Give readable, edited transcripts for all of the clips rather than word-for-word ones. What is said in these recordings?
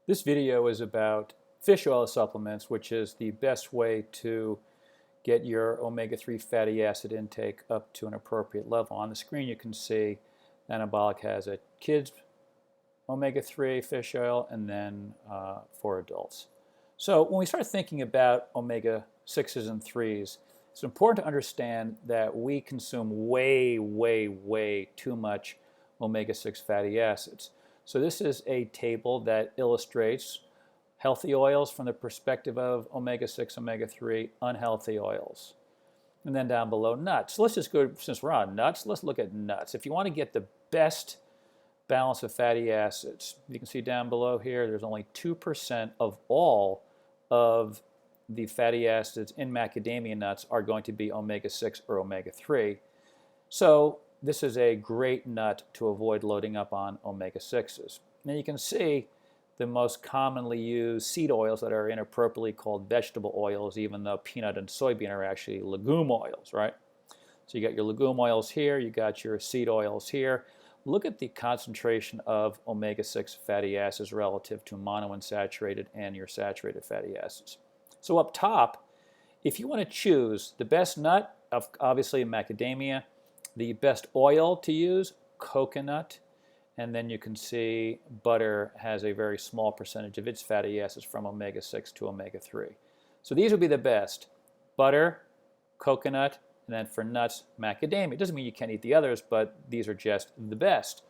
This video is about fish oil supplements, which is the best way to get your omega-3 fatty acid intake up to an appropriate level. On the screen you can see Anabolic has a kids omega-3 fish oil and then for adults. So when we start thinking about omega-6s and 3s, it's important to understand that we consume way too much omega-6 fatty acids. So this is a table that illustrates healthy oils from the perspective of omega-6, omega-3, unhealthy oils. And then down below, nuts. So let's just go, since we're on nuts, let's look at nuts. If you want to get the best balance of fatty acids, you can see down below here, there's only 2% of all of the fatty acids in macadamia nuts are going to be omega-6 or omega-3. So this is a great nut to avoid loading up on omega-6s. Now you can see the most commonly used seed oils that are inappropriately called vegetable oils, even though peanut and soybean are actually legume oils, right? So you got your legume oils here, you got your seed oils here. Look at the concentration of omega-6 fatty acids relative to monounsaturated and your saturated fatty acids. So up top, if you want to choose the best nut, obviously macadamia, the best oil to use, coconut, and then you can see butter has a very small percentage of its fatty acids from omega-6 to omega-3. So these would be the best: butter, coconut, and then for nuts, macadamia. It doesn't mean you can't eat the others, but these are just the best.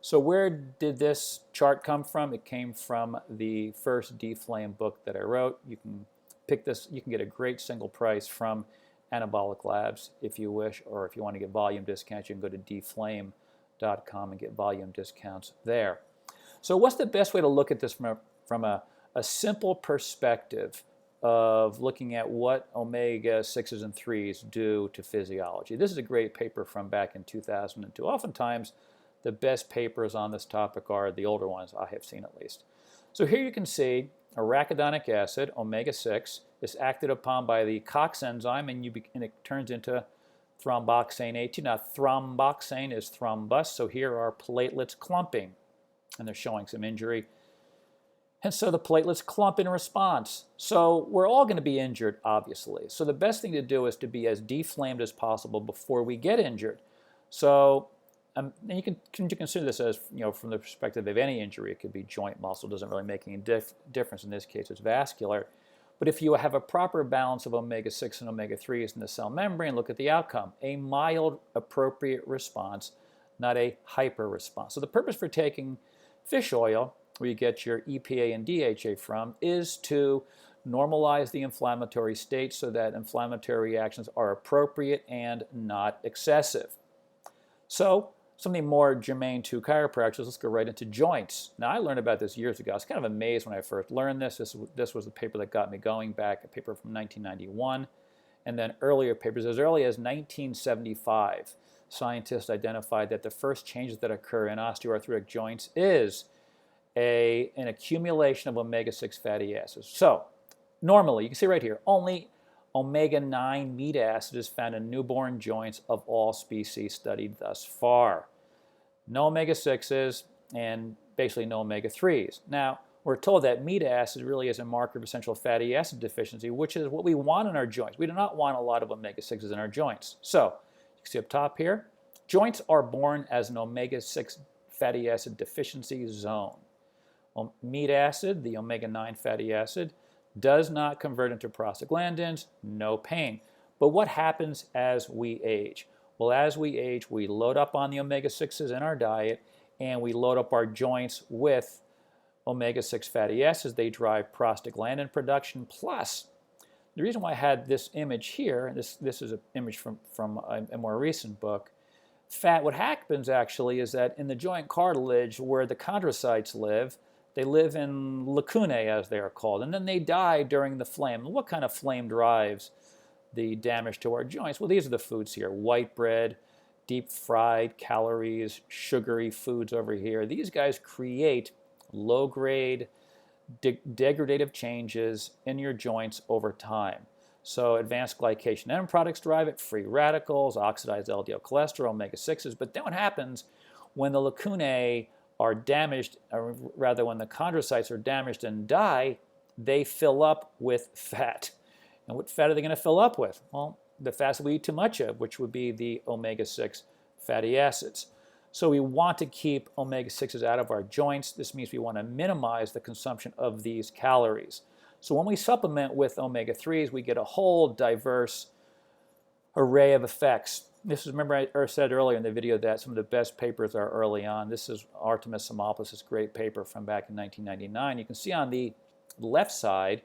So where did this chart come from? It came from the first D-Flame book that I wrote. You can pick this, you can get a great single price from Anabolic Labs if you wish, or if you want to get volume discounts, you can go to dflame.com and get volume discounts there. So what's the best way to look at this from a simple perspective of looking at what omega-6s and 3s do to physiology? This is a great paper from back in 2002. Oftentimes, the best papers on this topic are the older ones, I have seen at least. So here you can see arachidonic acid, omega-6, is acted upon by the COX enzyme, and it turns into thromboxane A2. Now, thromboxane is thrombus, so here are platelets clumping, and they're showing some injury. And so the platelets clump in response. So we're all going to be injured, obviously. So the best thing to do is to be as deflamed as possible before we get injured. So and you can consider this as, from the perspective of any injury. It could be joint muscle, doesn't really make any difference. In this case, it's vascular. But if you have a proper balance of omega-6 and omega-3s in the cell membrane, look at the outcome: a mild, appropriate response, not a hyper response. So the purpose for taking fish oil, where you get your EPA and DHA from, is to normalize the inflammatory state so that inflammatory reactions are appropriate and not excessive. So something more germane to chiropractors, let's go right into joints. Now, I learned about this years ago. I was kind of amazed when I first learned this. This was the paper that got me going back, a paper from 1991. And then earlier papers, as early as 1975, scientists identified that the first changes that occur in osteoarthritic joints is an accumulation of omega-6 fatty acids. So normally, you can see right here, only omega-9 meat acid is found in newborn joints of all species studied thus far. No omega-6s and basically no omega-3s. Now, we're told that meat acid really is a marker of essential fatty acid deficiency, which is what we want in our joints. We do not want a lot of omega-6s in our joints. So, you can see up top here, joints are born as an omega-6 fatty acid deficiency zone. Meat acid, the omega-9 fatty acid, does not convert into prostaglandins, no pain. But what happens as we age? Well, as we age, we load up on the omega-6s in our diet, and we load up our joints with omega-6 fatty acids. They drive prostaglandin production. Plus, the reason why I had this image here, and this is an image from a more recent book, what happens actually is that in the joint cartilage where the chondrocytes live, they live in lacunae, as they are called, and then they die during the flame. What kind of flame drives the damage to our joints? Well, these are the foods here: white bread, deep fried, calories, sugary foods over here. These guys create low-grade degradative changes in your joints over time. So advanced glycation end products drive it, free radicals, oxidized LDL cholesterol, omega-6s. But then what happens when the lacunae are damaged, or rather when the chondrocytes are damaged and die, they fill up with fat. And what fat are they going to fill up with? Well, the fats that we eat too much of, which would be the omega-6 fatty acids. So we want to keep omega-6s out of our joints. This means we want to minimize the consumption of these calories. So when we supplement with omega-3s, we get a whole diverse array of effects. This is, remember I said earlier in the video that some of the best papers are early on. This is Artemis Simopoulos' great paper from back in 1999. You can see on the left side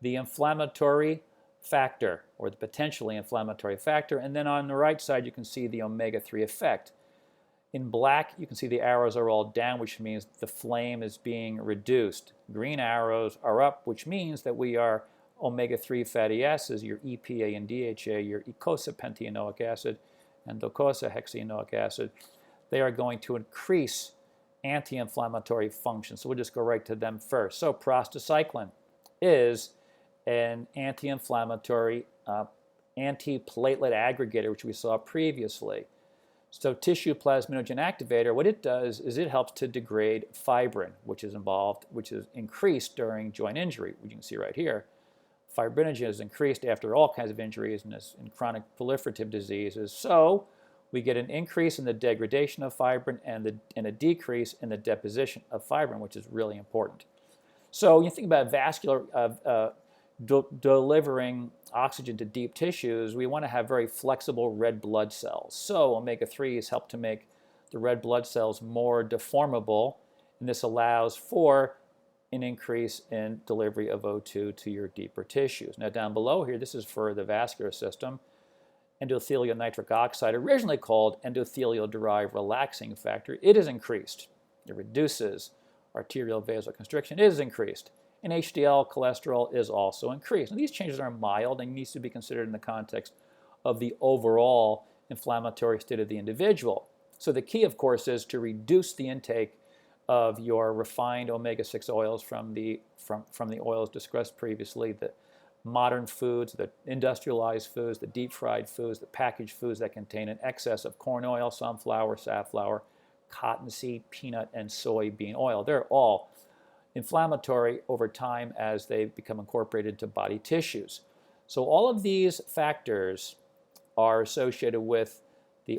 the inflammatory factor, or the potentially inflammatory factor, and then on the right side you can see the omega-3 effect. In black you can see the arrows are all down, which means the flame is being reduced. Green arrows are up, which means that we are omega-3 fatty acids, your EPA and DHA, your eicosapentaenoic acid and docosahexaenoic acid, they are going to increase anti-inflammatory function. So we'll just go right to them first. So prostacyclin is an anti-inflammatory, anti-platelet aggregator, which we saw previously. So tissue plasminogen activator, what it does is it helps to degrade fibrin, which is increased during joint injury, which you can see right here. Fibrinogen is increased after all kinds of injuries and in chronic proliferative diseases. So we get an increase in the degradation of fibrin and a decrease in the deposition of fibrin, which is really important. So you think about vascular delivering oxygen to deep tissues, we want to have very flexible red blood cells. So omega-3s help to make the red blood cells more deformable, and this allows for an increase in delivery of O2 to your deeper tissues. Now down below here, this is for the vascular system. Endothelial nitric oxide, originally called endothelial-derived relaxing factor, it is increased. It reduces arterial vasoconstriction, it is increased. And HDL cholesterol is also increased. Now, these changes are mild and needs to be considered in the context of the overall inflammatory state of the individual. So the key, of course, is to reduce the intake of your refined omega-6 oils from the oils discussed previously, the modern foods, the industrialized foods, the deep-fried foods, the packaged foods that contain an excess of corn oil, sunflower, safflower, cottonseed, peanut, and soybean oil. They're all inflammatory over time as they become incorporated into body tissues. So all of these factors are associated with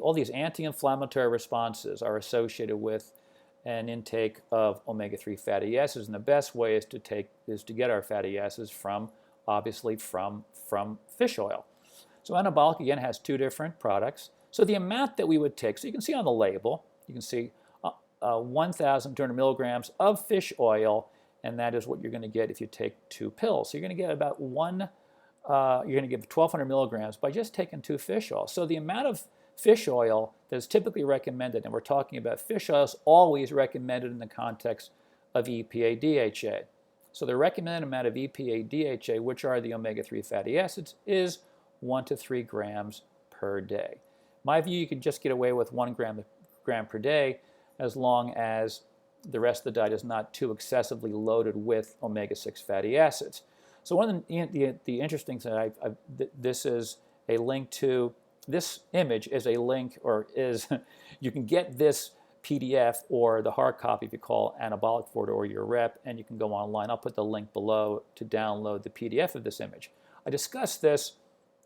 all these anti-inflammatory responses are associated with an intake of omega-3 fatty acids, and the best way is to get our fatty acids obviously from fish oil. So anabolic again has two different products. So the amount that we would take, so you can see on the label, you can see 1,200 milligrams of fish oil, and that is what you're going to get if you take 2 pills. So you're going to get about you're going to give 1,200 milligrams by just taking 2 fish oils. So the amount of fish oil that is typically recommended, and we're talking about fish oils always recommended in the context of EPA DHA. So the recommended amount of EPA DHA, which are the omega-3 fatty acids, is 1 to 3 grams per day. My view, you could just get away with 1 gram per day as long as the rest of the diet is not too excessively loaded with omega-6 fatty acids. So one of the interesting things, this is a link to, this image is a link, or is, you can get this PDF or the hard copy if you call Anabolic for it or your rep, and you can go online. I'll put the link below to download the PDF of this image. I discussed this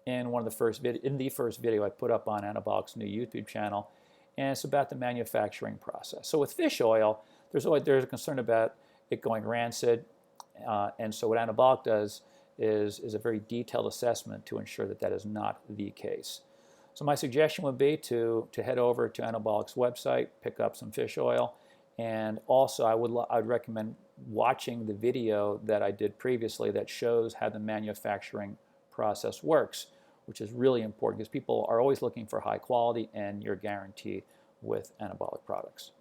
in the first video I put up on Anabolic's new YouTube channel, and it's about the manufacturing process. So with fish oil, there's a concern about it going rancid, and so what Anabolic does is a very detailed assessment to ensure that that is not the case. So my suggestion would be to head over to Anabolic's website, pick up some fish oil, and also I would recommend watching the video that I did previously that shows how the manufacturing process works, which is really important because people are always looking for high quality, and you're guaranteed with anabolic products.